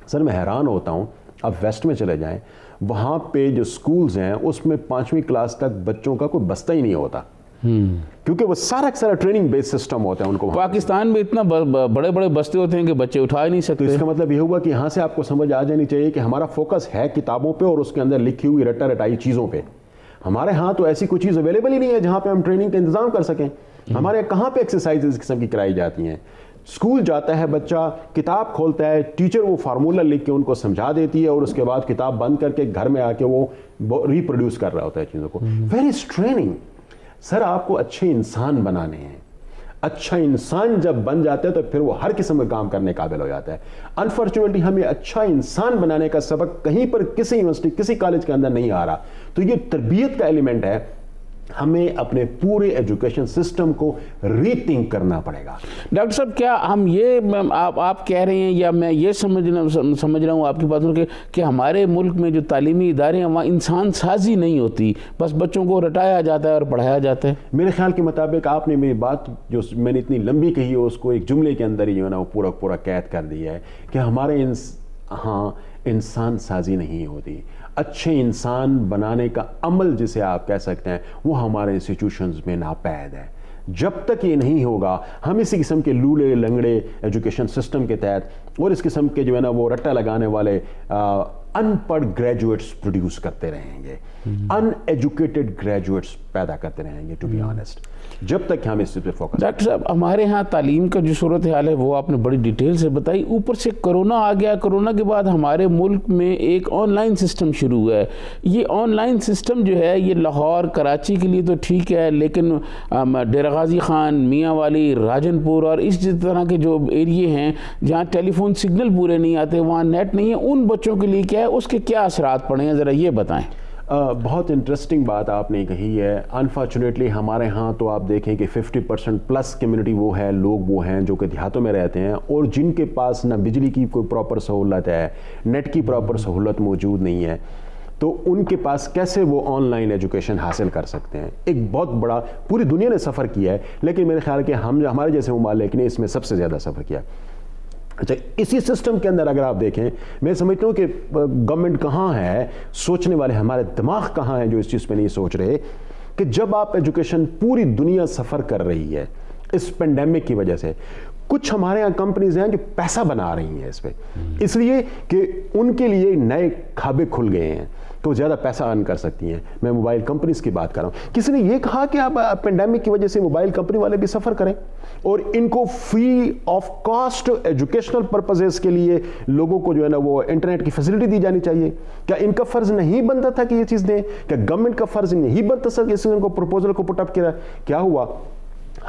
سر میں حیران ہوتا ہوں, آپ ویسٹ میں چلے جائیں, وہاں پہ جو سکولز ہیں اس میں 5ویں کلاس تک بچوں کا کوئی بستہ ہی نہیں ہوتا, کیونکہ وہ سارا ٹریننگ بیس سسٹم ہوتا ہے ان کو. پاکستان میں اتنا بڑے بڑے بستے ہوتے ہیں کہ بچے اٹھا ہی نہیں سکتے. تو اس کا مطلب یہ ہوا کہ یہاں سے آپ کو سمجھ آ جانی چاہیے کہ ہمارا فوکس ہے کتابوں پہ اور اس کے اندر لکھی ہوئی رٹا رٹائی چیزوں پہ. ہمارے ہاں تو ایسی کوئی چیز اویلیبل ہی نہیں ہے جہاں پہ ہم ٹریننگ کا انتظام کر سکیں. ہمارے یہاں کہاں پہ ایکسرسائز اس قسم کی کرائی جاتی ہیں. اسکول جاتا ہے بچہ, کتاب کھولتا ہے, ٹیچر وہ فارمولہ لکھ کے ان کو سمجھا دیتی ہے, اور اس کے بعد کتاب بند کر کے گھر میں آ کے وہ ریپروڈیوس کر رہا ہوتا ہے چیزوں کو. Where is training. سر آپ کو اچھے انسان بنانے ہیں. اچھا انسان جب بن جاتا ہے تو پھر وہ ہر قسم کا کام کرنے قابل ہو جاتا ہے. انفارچونیٹلی ہمیں اچھا انسان بنانے کا سبق کہیں پر کسی یونیورسٹی کسی کالج کے اندر نہیں آ رہا. تو یہ تربیت کا ایلیمنٹ ہے. ہمیں اپنے پورے ایجوکیشن سسٹم کو ری تھنک کرنا پڑے گا. ڈاکٹر صاحب, کیا ہم یہ آپ کہہ رہے ہیں یا میں یہ سمجھ رہا ہوں آپ کی باتوں کہ ہمارے ملک میں جو تعلیمی ادارے ہیں وہاں انسان سازی نہیں ہوتی, بس بچوں کو رٹایا جاتا ہے اور پڑھایا جاتا ہے؟ میرے خیال کے مطابق آپ نے میری بات جو میں نے اتنی لمبی کہی ہے اس کو ایک جملے کے اندر ہی جو ہے نا وہ پورا قید کر دیا ہے کہ ہمارے ہاں انسان سازی نہیں ہوتی. اچھے انسان بنانے کا عمل جسے آپ کہہ سکتے ہیں وہ ہمارے انسٹیٹیوشنز میں ناپید ہے. جب تک یہ نہیں ہوگا ہم اسی قسم کے لولے لنگڑے ایجوکیشن سسٹم کے تحت اور اس قسم کے جو ہے نا وہ رٹا لگانے والے ان پڑھ گریجویٹس پروڈیوس کرتے رہیں گے, ان ایجوکیٹڈ گریجویٹس پیدا کرتے رہیں گے. ٹو بی آنیسٹ جب تک ہم اس پہ فوکس. ڈاکٹر صاحب ہمارے ہاں تعلیم کا جو صورتحال ہے وہ آپ نے بڑی ڈیٹیل سے بتائی. اوپر سے کرونا آ گیا. کرونا کے بعد ہمارے ملک میں ایک آن لائن سسٹم شروع ہوا ہے. یہ آن لائن سسٹم جو ہے یہ لاہور کراچی کے لیے تو ٹھیک ہے, لیکن ڈیرہ غازی خان, میاں والی, راجن پور اور اس طرح کے جو ایریے ہیں جہاں ٹیلی فون سگنل پورے نہیں آتے, وہاں نیٹ نہیں ہے, ان بچوں کے لیے کیا ہے, اس کے کیا اثرات پڑے ہیں, ذرا یہ بتائیں. بہت انٹرسٹنگ بات آپ نے کہی ہے. انفارچونیٹلی ہمارے ہاں تو آپ دیکھیں کہ 50% پلس کمیونٹی وہ ہے, لوگ وہ ہیں جو کہ دیہاتوں میں رہتے ہیں اور جن کے پاس نہ بجلی کی کوئی پراپر سہولت ہے, نیٹ کی پراپر سہولت موجود نہیں ہے, تو ان کے پاس کیسے وہ آن لائن ایجوکیشن حاصل کر سکتے ہیں. ایک بہت بڑا پوری دنیا نے سفر کیا ہے, لیکن میرے خیال کہ ہمارے جیسے ممالک نے اس میں سب سے زیادہ سفر کیا. اچھا, اسی سسٹم کے اندر اگر آپ دیکھیں, میں سمجھتا ہوں کہ گورنمنٹ کہاں ہے, سوچنے والے ہمارے دماغ کہاں ہیں جو اس چیز پہ نہیں سوچ رہے کہ جب آپ ایجوکیشن پوری دنیا سفر کر رہی ہے اس پینڈیمک کی وجہ سے, کچھ ہمارے یہاں کمپنیز ہیں جو پیسہ بنا رہی ہیں اس پہ, اس لیے کہ ان کے لیے نئے کھابے کھل گئے ہیں تو وہ زیادہ پیسہ ارن کر سکتی ہیں. میں موبائل کمپنیز کی بات کر رہا ہوں. کسی نے یہ کہا کہ آپ پینڈیمک کی وجہ سے موبائل کمپنی والے بھی سفر کریں اور ان کو free of cost educational purposes کے لیے لوگوں کو جو ہے نا وہ انٹرنیٹ کی فیسلٹی دی جانی چاہیے. کیا ان کا فرض نہیں بنتا تھا کہ یہ چیز دیں؟ کیا گورنمنٹ کا فرض نہیں بنتا تھا کہ اس کو پروپوزل کو پٹ اپ کیا؟ کیا ہوا,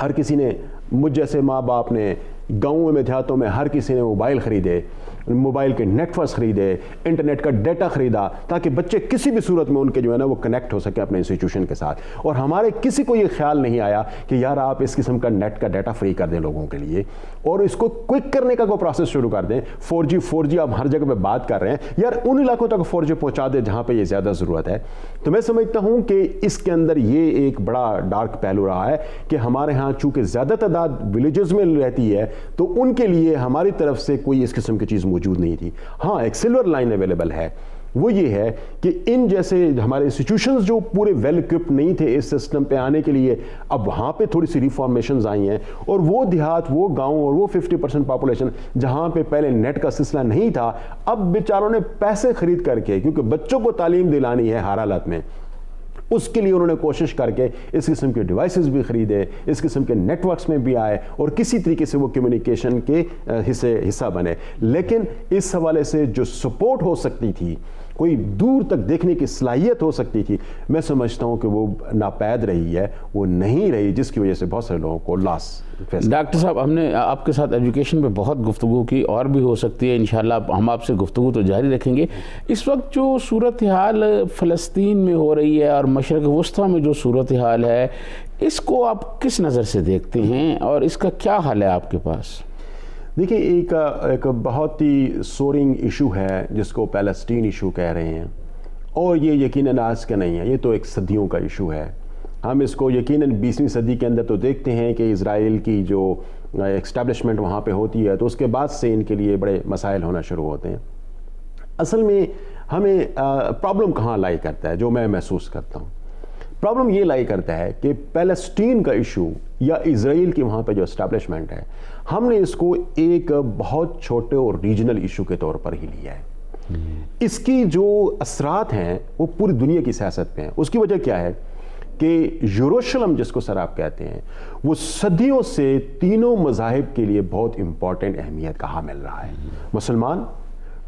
ہر کسی نے, مجھ جیسے ماں باپ نے, گاؤں میں دیہاتوں میں ہر کسی نے موبائل خریدے, موبائل کے نیٹ ورکس خریدے, انٹرنیٹ کا ڈیٹا خریدا تاکہ بچے کسی بھی صورت میں ان کے جو ہے نا وہ کنیکٹ ہو سکے اپنے انسٹیٹیوشن کے ساتھ. اور ہمارے کسی کو یہ خیال نہیں آیا کہ یار آپ اس قسم کا نیٹ کا ڈیٹا فری کر دیں لوگوں کے لیے اور اس کو کوئک کرنے کا کوئی پروسیس شروع کر دیں. 4G آپ ہر جگہ پہ بات کر رہے ہیں, یار ان علاقوں تک 4G پہنچا دیں جہاں پہ یہ زیادہ ضرورت ہے. تو میں سمجھتا ہوں کہ اس کے اندر یہ ایک بڑا ڈارک پہلو رہا ہے کہ ہمارے ہاں چونکہ زیادہ تعداد ولیجز میں رہتی ہے تو ان کے لیے ہماری طرف سے کوئی اس قسم کی چیز موجود نہیں تھی. ہاں, ایک سلور لائن اویلیبل ہے, وہ یہ ہے کہ ان جیسے ہمارے انسٹیٹیوشنز جو پورے ویل اکوپڈ نہیں تھے اس سسٹم پہ آنے کے لیے, اب وہاں پہ تھوڑی سی ریفارمیشنز آئی ہیں اور وہ دیہات, وہ گاؤں اور وہ 50% پاپولیشن جہاں پہ پہلے نیٹ کا سلسلہ نہیں تھا, اب بیچاروں نے پیسے خرید کر کے, کیونکہ بچوں کو تعلیم دلانی ہے ہر حالت میں, اس کے لیے انہوں نے کوشش کر کے اس قسم کے ڈیوائسز بھی خریدے, اس قسم کے نیٹ ورکس میں بھی آئے اور کسی طریقے سے وہ کمیونیکیشن کے حصہ بنے. لیکن اس حوالے سے جو سپورٹ ہو سکتی تھی, کوئی دور تک دیکھنے کی صلاحیت ہو سکتی تھی, میں سمجھتا ہوں کہ وہ ناپید رہی ہے, وہ نہیں رہی, جس کی وجہ سے بہت سارے لوگوں کو لاس. ڈاکٹر صاحب, ہم نے آپ کے ساتھ ایجوکیشن پہ بہت گفتگو کی, اور بھی ہو سکتی ہے انشاءاللہ, ہم آپ سے گفتگو تو جاری رکھیں گے. اس وقت جو صورتحال فلسطین میں ہو رہی ہے اور مشرق وسطیٰ میں جو صورتحال ہے, اس کو آپ کس نظر سے دیکھتے ہیں اور اس کا کیا حل ہے آپ کے پاس؟ دیکھیے, ایک بہت ہی سورنگ ایشو ہے جس کو پیلسٹین ایشو کہہ رہے ہیں, اور یہ یقیناً آج کا نہیں ہے, یہ تو ایک صدیوں کا ایشو ہے. ہم اس کو یقیناً 20ویں صدی کے اندر تو دیکھتے ہیں کہ اسرائیل کی جو اسٹیبلشمنٹ وہاں پہ ہوتی ہے تو اس کے بعد سے ان کے لیے بڑے مسائل ہونا شروع ہوتے ہیں. اصل میں ہمیں پرابلم کہاں لائی کرتا ہے, جو میں محسوس کرتا ہوں, پرابلم یہ لائی کرتا ہے کہ پیلسٹین کا ایشو یا اسرائیل کی وہاں پہ جو اسٹیبلشمنٹ ہے, ہم نے اس کو ایک بہت چھوٹے اور ریجنل ایشو کے طور پر ہی لیا ہے. اس کی جو اثرات ہیں وہ پوری دنیا کی سیاست پہ ہیں. اس کی وجہ کیا ہے کہ یروشلم جس کو سر آپ کہتے ہیں, وہ صدیوں سے تینوں مذاہب کے لیے بہت امپورٹنٹ اہمیت کا حامل رہا ہے. مسلمان,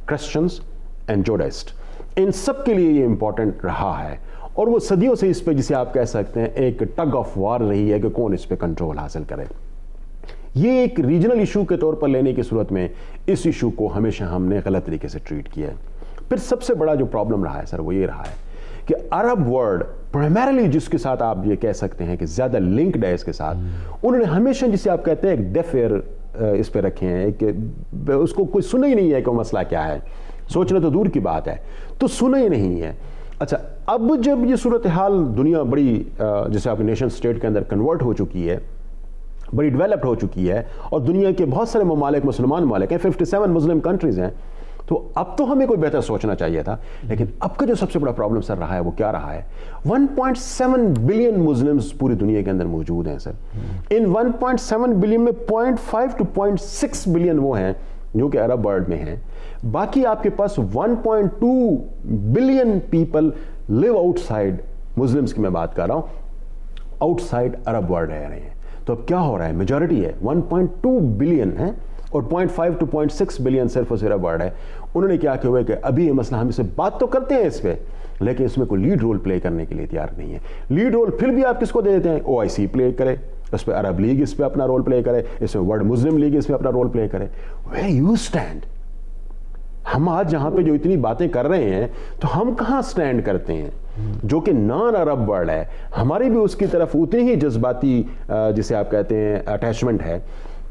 کرسچنز اینڈ جوڈائسٹ, ان سب کے لیے یہ امپورٹنٹ رہا ہے, اور وہ صدیوں سے اس پہ, جسے آپ کہہ سکتے ہیں, ایک ٹگ آف وار رہی ہے کہ کون اس پہ کنٹرول حاصل کرے. یہ ایک ریجنل ایشو کے طور پر لینے کی صورت میں اس ایشو کو ہمیشہ ہم نے غلط طریقے سے ٹریٹ کیا ہے. پھر سب سے بڑا جو پرابلم رہا ہے سر, وہ یہ رہا ہے کہ عرب ورلڈ پرائمریلی جس کے ساتھ آپ یہ کہہ سکتے ہیں کہ زیادہ لنکڈ ہے اس کے ساتھ, انہوں نے ہمیشہ, جسے آپ کہتے ہیں, ایک ڈیف ایئر اس پہ رکھے ہیں کہ اس کو کوئی سنا ہی نہیں ہے کہ وہ مسئلہ کیا ہے. سوچنا تو دور کی بات ہے, تو سنا ہی نہیں ہے. اچھا, اب جب یہ صورتحال دنیا بڑی, جیسے آپ نیشن سٹیٹ کے اندر کنورٹ ہو چکی ہے, بڑی ڈیولپڈ ہو چکی ہے, اور دنیا کے بہت سارے ممالک مسلمان ممالک ہیں, 57 مسلم کنٹریز ہیں, تو اب تو ہمیں کوئی بہتر سوچنا چاہیے تھا. لیکن اب کا جو سب سے بڑا پرابلم سر رہا ہے وہ کیا رہا ہے؟ 1.7 بلین مسلمز پوری دنیا کے اندر موجود ہیں سر. ان 1.7 بلین میں 0.5 to 0.6 بلین وہ ہیں جو کہ عرب ورلڈ میں ہیں. باقی آپ کے پاس 1.2 بلین پیپل لیو آؤٹ سائڈ مسلمز کی میں بات کر رہا ہوں, آؤٹ سائڈ عرب ورلڈ رہ رہے ہیں. تو اب کیا ہو رہا ہے, میجورٹی ہے 1.2 بلین ہے اور 0.5 to 0.6 بلین صرف اور صرف ورڈ ہے. انہوں نے کیا کہ ابھی یہ مسئلہ ہم سے بات تو کرتے ہیں اس پہ, لیکن اس میں کوئی لیڈ رول پلے کرنے کے لیے تیار نہیں ہے. لیڈ رول پھر بھی آپ کس کو دے دیتے ہیں, OIC پلے کرے, اس پہ عرب لیگ اس پہ اپنا رول پلے کرے, اس میں ورلڈ مسلم لیگ اس پہ اپنا رول پلے کرے. Where you stand? ہم آج جہاں پہ جو اتنی باتیں کر رہے ہیں تو ہم کہاں سٹینڈ کرتے ہیں؟ جو کہ نان عرب ورلڈ ہے, ہماری بھی اس کی طرف اتنی ہی جذباتی جسے آپ کہتے ہیں اٹیچمنٹ ہے,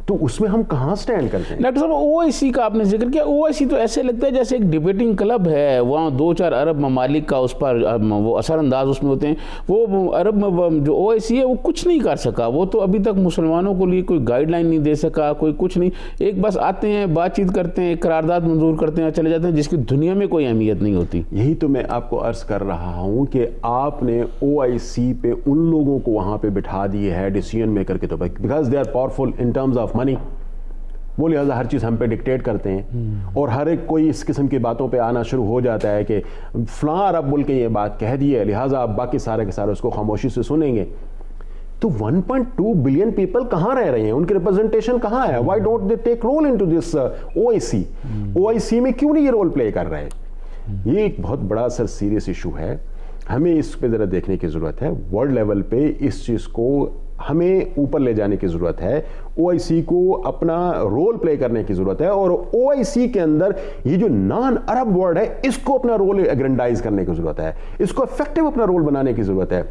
تو اس میں ہم کہاں سٹینڈ کرتے ہیں؟ ڈاکٹر صاحب OIC کا آپ نے ذکر کیا, OIC تو ایسے لگتا ہے جیسے ایک ڈیبیٹنگ کلب ہے, وہاں 2-4 عرب ممالک کا اس پر وہ اثر انداز اس میں ہوتے ہیں. وہ عرب جو OIC ہے وہ کچھ نہیں کر سکا, وہ تو ابھی تک مسلمانوں کو لیے کوئی گائیڈ لائن نہیں دے سکا, کوئی کچھ نہیں. ایک بس آتے ہیں, بات چیت کرتے ہیں, قرارداد منظور کرتے ہیں, چلے جاتے ہیں, جس کی دنیا میں کوئی اہمیت نہیں ہوتی. یہی تو میں آپ کو عرض کر رہا ہوں کہ آپ نے OIC پہ ان لوگوں کو وہاں پہ بٹھا دیے ہے ڈیسیژن میکر کے طور پر, because they are powerful in terms of money. وہ لہٰذا ہر چیز ہم پہ ڈکٹیٹ کرتے ہیں, اور ہر ایک کوئی اس قسم کی باتوں پہ آنا شروع ہو جاتا ہے کہ فلاں عرب ملک نے یہ بات کہہ دی ہے, لہٰذا آپ باقی سارے کے سارے اس کو خاموشی سے سنیں گے. تو 1.2 بلین پیپل کہاں رہ رہے ہیں, ان کی ریپرزنٹیشن کہاں ہے؟ Why don't they take role into this OIC؟ OIC میں کیوں نہیں یہ رول پلے کر رہے؟ یہ ایک بہت بڑا سر سیریس ایشو ہے, ہمیں اس پہ ذرا دیکھنے کی ضرورت ہے. ورلڈ لیول پہ اس چیز کو ہمیں اوپر لے جانے کی ضرورت ہے, OIC کو اپنا رول پلے کرنے کی ضرورت ہے, اور OIC کے اندر یہ جو نان عرب ورلڈ ہے اس کو اپنا رول ایگرینڈائز کرنے کی ضرورت ہے, اس کو افیکٹو اپنا رول بنانے کی ضرورت ہے,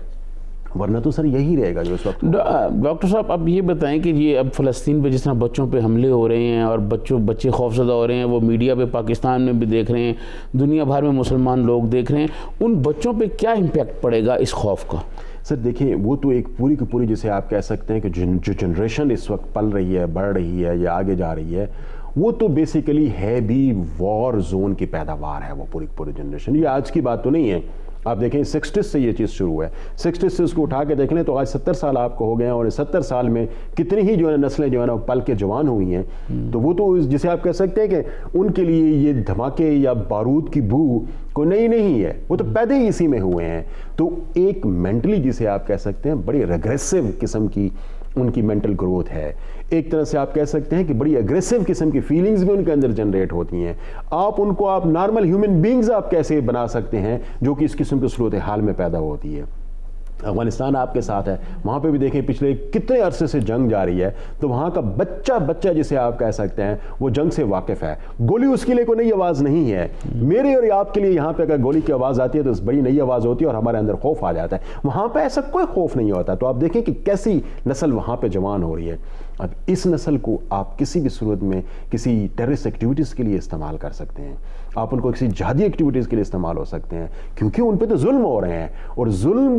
ورنہ تو سر یہی رہے گا جو اس وقت. ڈاکٹر صاحب اب یہ بتائیں کہ یہ اب فلسطین پہ جس طرح بچوں پہ حملے ہو رہے ہیں اور بچے خوفزدہ ہو رہے ہیں, وہ میڈیا پہ پاکستان میں بھی دیکھ رہے ہیں, دنیا بھر میں مسلمان لوگ دیکھ رہے ہیں, ان بچوں پہ کیا امپیکٹ پڑے گا اس خوف کا؟ سر دیکھیں, وہ تو ایک پوری کی پوری جسے آپ کہہ سکتے ہیں کہ جو جنریشن اس وقت پل رہی ہے, بڑھ رہی ہے یا آگے جا رہی ہے, وہ تو بیسیکلی ہے بھی وار زون کی پیداوار ہے. وہ پوری جنریشن, یہ آج کی بات تو نہیں ہے. آپ دیکھیں 60s سے یہ چیز شروع ہے, 60s سے اس کو اٹھا کے دیکھ لیں تو آج 70 سال آپ کو ہو گئے ہیں, اور 70 سال میں کتنی ہی جو ہے نسلیں جو ہے نا پل کے جوان ہوئی ہیں. تو وہ تو جسے آپ کہہ سکتے ہیں کہ ان کے لیے یہ دھماکے یا بارود کی بو کوئی نئی نہیں ہے, وہ تو پیدا ہی اسی میں ہوئے ہیں. تو ایک مینٹلی جسے آپ کہہ سکتے ہیں بڑی ریگریسو قسم کی ان کی مینٹل گروتھ ہے. ایک طرح سے آپ کہہ سکتے ہیں کہ بڑی اگریسو قسم کی فیلنگز بھی ان کے اندر جنریٹ ہوتی ہیں. آپ ان کو آپ نارمل ہیومن بینگز آپ کیسے بنا سکتے ہیں جو کہ اس قسم کی صورتحال میں پیدا ہوتی ہے. افغانستان آپ کے ساتھ ہے, وہاں پہ بھی دیکھیں پچھلے کتنے عرصے سے جنگ جاری ہے, تو وہاں کا بچہ جسے آپ کہہ سکتے ہیں وہ جنگ سے واقف ہے. گولی اس کے لیے کوئی نئی آواز نہیں ہے. میرے اور آپ کے لیے یہاں پہ اگر گولی کی آواز آتی ہے تو بڑی نئی آواز ہوتی ہے اور ہمارے اندر خوف آ جاتا ہے. وہاں پہ ایسا کوئی خوف نہیں ہوتا. تو آپ دیکھیں کہ کیسی نسل وہاں پہ جوان ہو رہی ہے. اب اس نسل کو آپ کسی بھی صورت میں کسی ٹیررسٹ ایکٹیویٹیز کے لیے استعمال کر سکتے ہیں, آپ ان کو کسی جہادی ایکٹیویٹیز کے لیے استعمال ہو سکتے ہیں, کیونکہ ان پہ تو ظلم ہو رہے ہیں. اور ظلم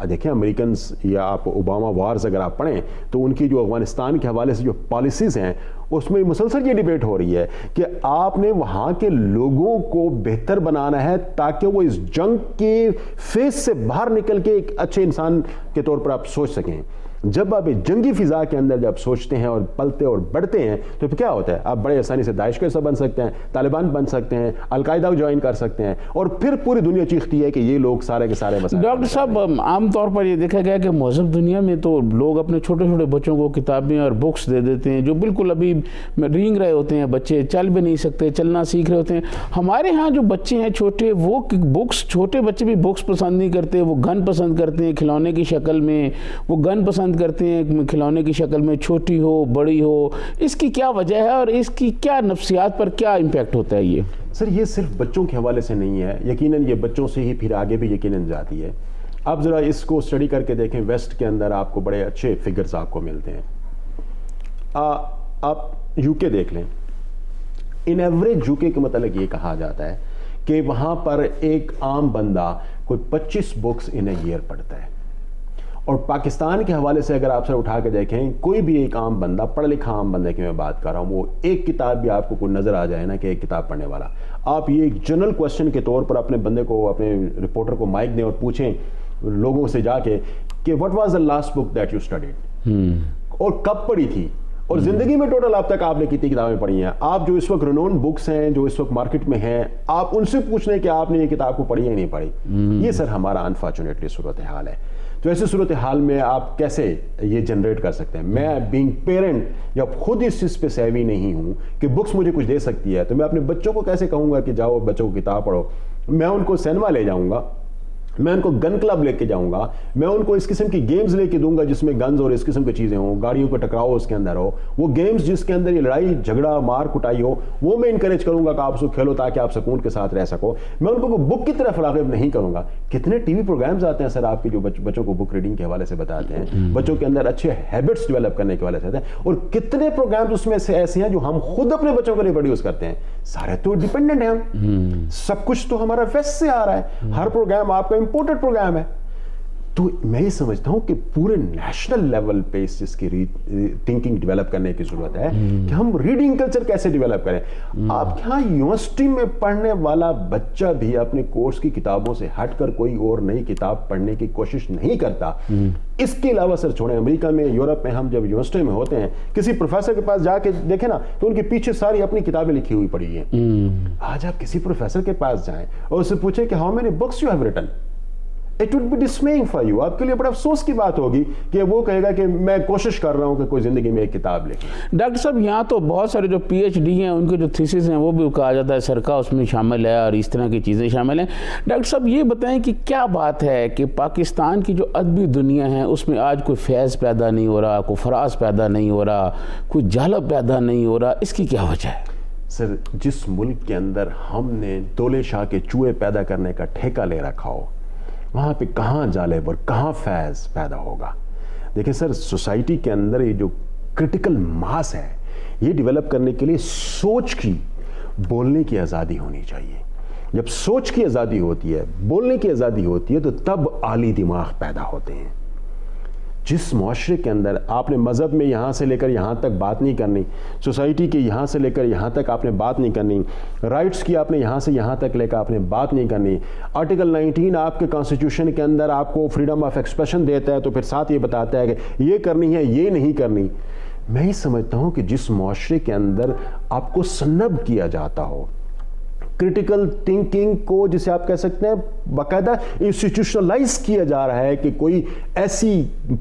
دیکھیں امریکنز یا آپ اوباما وارز اگر آپ پڑھیں تو ان کی جو افغانستان کے حوالے سے جو پالیسیز ہیں اس میں مسلسل یہ ڈیبیٹ ہو رہی ہے کہ آپ نے وہاں کے لوگوں کو بہتر بنانا ہے تاکہ وہ اس جنگ کے فیس سے باہر نکل کے ایک اچھے انسان کے طور پر آپ سوچ سکیں. جب آپ ایک جنگی فضا کے اندر جب سوچتے ہیں اور پلتے اور بڑھتے ہیں تو پھر کیا ہوتا ہے, آپ بڑے آسانی سے داعش کا حصہ بن سکتے ہیں, طالبان بن سکتے ہیں, القاعدہ کو جوائن کر سکتے ہیں, اور پھر پوری دنیا چیختی ہے کہ یہ لوگ سارے کے سارے مسائل. ڈاکٹر صاحب عام طور پر یہ دیکھا گیا کہ مہذب دنیا میں تو لوگ اپنے چھوٹے چھوٹے بچوں کو کتابیں اور بکس دے دیتے ہیں جو بالکل ابھی رینگ رہے ہوتے ہیں, بچے چل بھی نہیں سکتے, چلنا سیکھ رہے ہوتے ہیں. ہمارے ہاں جو بچے ہیں چھوٹے, وہ بکس, چھوٹے بچے بھی بکس پسند نہیں کرتے, وہ گن پسند کرتے ہیں کھلونے کی شکل میں, وہ گن پسند کرتے ہیں کھلونے کی شکل میں, چھوٹی ہو بڑی ہو. اس کی کیا وجہ ہے اور اس کی کیا نفسیات پر کیا امپیکٹ ہوتا ہے؟ یہ سر یہ صرف بچوں کے حوالے سے نہیں ہے, یقیناً یہ بچوں سے ہی پھر آگے بھی یقیناً جاتی ہے. آپ ذرا اس کو اسٹڈی کر کے دیکھیں, ویسٹ کے اندر آپ کو بڑے اچھے فگرز آپ کو ملتے ہیں. آپ یو کے دیکھ لیں, ان ایوریج یو کے متعلق یہ کہا جاتا ہے کہ وہاں پر ایک عام بندہ کوئی 25 بکس ان اے ایئر پڑھتا ہے. اور پاکستان کے حوالے سے اگر آپ سے اٹھا کے دیکھیں, کوئی بھی ایک عام بندہ, پڑھ لکھا عام بندے کی میں بات کر رہا ہوں, وہ ایک کتاب بھی آپ کو کوئی نظر آ جائے نا کہ ایک کتاب پڑھنے والا, آپ یہ ایک جنرل کوشچن کے طور پر اپنے بندے کو, اپنے رپورٹر کو مائک دیں اور پوچھیں لوگوں سے جا کے کہ what was the last book that you studied, اور کب پڑھی تھی, اور زندگی میں ٹوٹل اب تک آپ نے کتنی کتابیں پڑھی ہیں؟ آپ جو اس وقت رنون بکس ہیں جو اس وقت مارکیٹ میں ہیں، آپ ان سے پوچھ لیں کہ آپ نے یہ کتاب کو پڑھی یا نہیں پڑھی. یہ سر ہمارا انفارچونیٹلی صورتحال ہے. تو ایسے صورتحال میں آپ کیسے یہ جنریٹ کر سکتے ہیں؟ میں بینگ پیرنٹ جب خود اس چیز پہ سیوی نہیں ہوں کہ بکس مجھے کچھ دے سکتی ہے، تو میں اپنے بچوں کو کیسے کہوں گا کہ جاؤ بچوں کو کتاب پڑھو؟ میں ان کو سینما لے جاؤں گا، میں ان کو گن کلب لے کے جاؤں گا، میں ان کو اس قسم کی گیمز لے کے دوں گا جس میں گنز اور اس قسم کی چیزیں ہوں، گاڑیوں کا ٹکراؤ اس کے اندر ہو، وہ گیمز جس کے اندر یہ لڑائی جھگڑا مار کٹائی ہو، وہ میں انکریج کروں گا کہ آپ اس کو کھیلو تاکہ آپ سکون کے ساتھ رہ سکو. میں ان کو بک کی طرف راغب نہیں کروں گا. کتنے ٹی وی پروگرامز آتے ہیں سر آپ کے جو بچوں کو بک ریڈنگ کے حوالے سے بتاتے ہیں، بچوں کے اندر اچھے ہیبٹس ڈیولپ کرنے کے حوالے سے آتے ہیں، اور کتنے پروگرامز اس میں سے ایسے ہیں جو ہم خود اپنے بچوں کے لیے پروڈیوس کرتے ہیں. سارے تو ڈیپینڈنٹ ہیں ہم، سب کچھ تو ہمارا ویسٹ سے آ رہا ہے، ہر پروگرام آپ کا امپورٹڈ پروگرام ہے. تو میں یہ سمجھتا ہوں کہ پورے نیشنل لیول پہ اس چیز کی تھنکنگ ڈیولپ کرنے کی ضرورت ہے کہ ہم ریڈنگ کلچر کیسے ڈیولپ کریں. آپ کے ہاں یونیورسٹی میں پڑھنے والا بچہ بھی اپنے کورس کی کتابوں سے ہٹ کر کوئی اور نئی کتاب پڑھنے کی کوشش نہیں کرتا. اس کے علاوہ سر چھوڑیں، امریکہ میں یورپ میں ہم جب یونیورسٹی میں ہوتے ہیں، کسی پروفیسر کے پاس جا کے دیکھیں نا تو ان کے پیچھے ساری اپنی کتابیں لکھی ہوئی پڑی ہیں. آج آپ کسی پروفیسر کے پاس جائیں اور اس سے پوچھیں کہ how many books you have written, It would be dismaying for you. آپ کے لیے بڑا افسوس کی بات ہوگی کہ وہ کہے گا کہ میں کوشش کر رہا ہوں کہ کوئی زندگی میں ایک کتاب لکھیں. ڈاکٹر صاحب یہاں تو بہت سارے جو پی ایچ ڈی ہیں ان کے جو تھیسس ہیں وہ بھی کہا جاتا ہے سرکا اس میں شامل ہے اور اس طرح کی چیزیں شامل ہیں. ڈاکٹر صاحب یہ بتائیں کہ کیا بات ہے کہ پاکستان کی جو ادبی دنیا ہے اس میں آج کوئی فیض پیدا نہیں ہو رہا، کوئی فراز پیدا نہیں ہو رہا، کوئی جالب پیدا نہیں ہو رہا، اس کی کیا وجہ ہے؟ سر جس ملک کے اندر ہم نے دولے شاہ کے چوہے پیدا کرنے کا ٹھیکہ لے رکھا ہو، وہاں پہ کہاں جالب اور کہاں فیض پیدا ہوگا؟ دیکھیں سر، سوسائٹی کے اندر یہ جو کرٹیکل ماس ہے یہ ڈیولپ کرنے کے لیے سوچ کی، بولنے کی آزادی ہونی چاہیے. جب سوچ کی آزادی ہوتی ہے، بولنے کی آزادی ہوتی ہے، تو تب عالی دماغ پیدا ہوتے ہیں. جس معاشرے کے اندر آپ نے مذہب میں یہاں سے لے کر یہاں تک بات نہیں کرنی، سوسائٹی کے یہاں سے لے کر یہاں تک آپ نے بات نہیں کرنی، رائٹس کی آپ نے یہاں سے یہاں تک لے کر آپ نے بات نہیں کرنی، آرٹیکل 19 آپ کے کانسٹیٹیوشن کے اندر آپ کو فریڈم آف ایکسپریشن دیتا ہے تو پھر ساتھ یہ بتاتا ہے کہ یہ کرنی ہے یہ نہیں کرنی. میں ہی سمجھتا ہوں کہ جس معاشرے کے اندر آپ کو سنب کیا جاتا ہو، کرٹیکل تھنکنگ کو جسے آپ کہہ سکتے ہیں باقاعدہ انسٹیٹیوشنلائز کیا جا رہا ہے کہ کوئی ایسی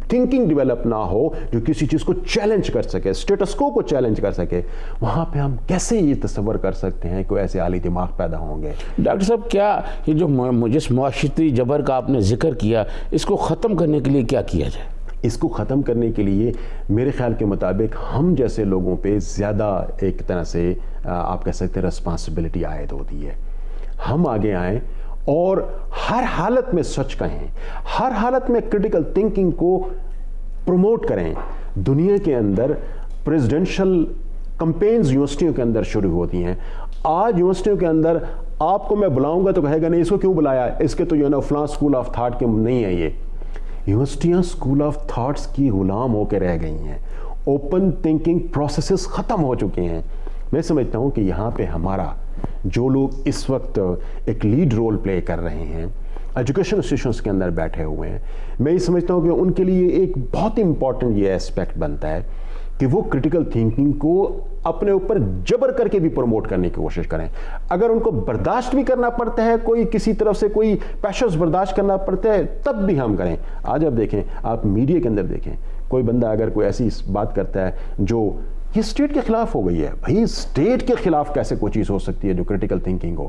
تھنکنگ ڈیولپ نہ ہو جو کسی چیز کو چیلنج کر سکے، اسٹیٹس کو چیلنج کر سکے. وہاں پہ ہم کیسے یہ تصور کر سکتے ہیں کہ ایسے عالی دماغ پیدا ہوں گے؟ ڈاکٹر صاحب کیا یہ جو جس معاشرتی جبر کا آپ نے ذکر کیا اس کو ختم کرنے کے لیے کیا کیا جائے؟ اس کو ختم کرنے کے لیے میرے خیال کے مطابق ہم جیسے لوگوں پہ زیادہ ایک طرح سے آپ کہہ سکتے ہیں رسپانسبلٹی عائد ہوتی ہے. ہم آگے آئیں اور ہر حالت میں سچ کہیں، ہر حالت میں کرٹیکل تھنکنگ کو پروموٹ کریں. دنیا کے اندر پریزیڈنشل کمپینز یونیورسٹیوں کے اندر شروع ہوتی ہیں. آج یونیورسٹیوں کے اندر آپ کو میں بلاؤں گا تو کہے گا نہیں اس کو کیوں بلایا، اس کے تو جو ہے نا فلاں اسکول آف تھاٹ کے نہیں ہے. یہ یونیورسٹیاں اسکول آف تھاٹس کی غلام ہو کے رہ گئی ہیں. اوپن تھنکنگ پروسیسز ختم ہو چکے ہیں. میں سمجھتا ہوں کہ یہاں پہ ہمارا جو لوگ اس وقت ایک لیڈ رول پلے کر رہے ہیں ایجوکیشن انسٹیٹیوشنس کے اندر بیٹھے ہوئے ہیں، میں یہ سمجھتا ہوں کہ ان کے لیے ایک بہت امپورٹنٹ یہ اسپیکٹ بنتا ہے کہ وہ کرٹیکل تھنکنگ کو اپنے اوپر جبر کر کے بھی پروموٹ کرنے کی کوشش کریں. اگر ان کو برداشت بھی کرنا پڑتا ہے، کوئی کسی طرف سے کوئی پیشنز برداشت کرنا پڑتا ہے، تب بھی ہم کریں. آج آپ دیکھیں، آپ میڈیا کے اندر دیکھیں، کوئی بندہ اگر کوئی ایسی بات کرتا ہے جو یہ اسٹیٹ کے خلاف ہو گئی ہے، بھائی اسٹیٹ کے خلاف کیسے کوئی چیز ہو سکتی ہے جو کرٹیکل تھنکنگ ہو؟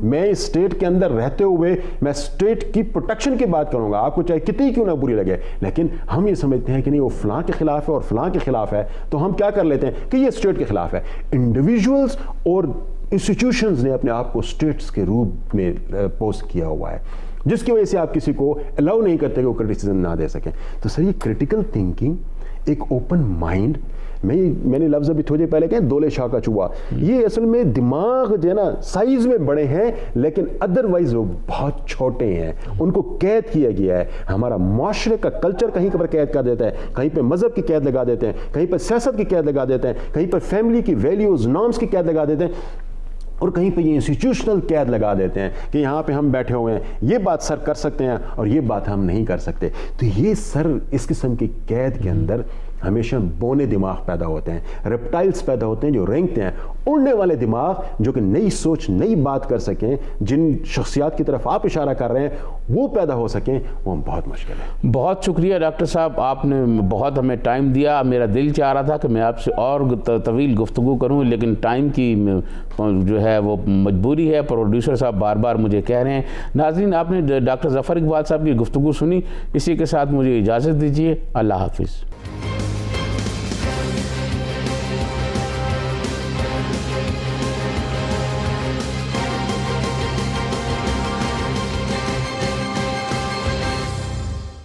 میں اسٹیٹ کے اندر رہتے ہوئے میں اسٹیٹ کی پروٹیکشن کی بات کروں گا، آپ کو چاہے کتنی کیوں نہ بری لگے، لیکن ہم یہ سمجھتے ہیں کہ نہیں وہ فلاں کے خلاف ہے اور فلاں کے خلاف ہے، تو ہم کیا کر لیتے ہیں کہ یہ اسٹیٹ کے خلاف ہے. انڈیویجولز اور انسٹیٹیوشنز نے اپنے آپ کو اسٹیٹس کے روپ میں پوسٹ کیا ہوا ہے، جس کی وجہ سے آپ کسی کو الاؤ نہیں کرتے کہ وہ کرٹیسزم نہ دے سکیں. تو سر یہ کرٹیکل تھنکنگ، ایک اوپن مائنڈ، میں نے لفظ ابھی تھوڑے پہلے کہیں دولے شاہ کا چوہا، یہ اصل میں دماغ جو ہے نا سائز میں بڑے ہیں لیکن ادروائز وہ بہت چھوٹے ہیں، ان کو قید کیا گیا ہے. ہمارا معاشرے کا کلچر کہیں پر قید کر دیتا ہے، کہیں پہ مذہب کی قید لگا دیتے ہیں، کہیں پہ سیاست کی قید لگا دیتے ہیں، کہیں پر فیملی کی ویلیوز نارمز کی قید لگا دیتے ہیں، اور کہیں پہ یہ انسٹیٹیوشنل قید لگا دیتے ہیں کہ یہاں پہ ہم بیٹھے ہوئے ہیں، یہ بات سر کر سکتے ہیں اور یہ بات ہم نہیں کر سکتے. تو یہ سر اس قسم کی قید کے اندر ہمیشہ بونے دماغ پیدا ہوتے ہیں، ریپٹائلز پیدا ہوتے ہیں جو رینگتے ہیں. اڑنے والے دماغ جو کہ نئی سوچ نئی بات کر سکیں، جن شخصیات کی طرف آپ اشارہ کر رہے ہیں وہ پیدا ہو سکیں، وہ بہت مشکل ہے. بہت شکریہ ڈاکٹر صاحب، آپ نے بہت ہمیں ٹائم دیا. میرا دل چاہ رہا تھا کہ میں آپ سے اور طویل گفتگو کروں، لیکن ٹائم کی جو ہے وہ مجبوری ہے. پروڈیوسر صاحب بار بار مجھے کہہ رہے ہیں. ناظرین، آپ نے ڈاکٹر ظفر اقبال صاحب کی گفتگو سنی، اسی کے ساتھ مجھے اجازت دیجیے. اللہ حافظ.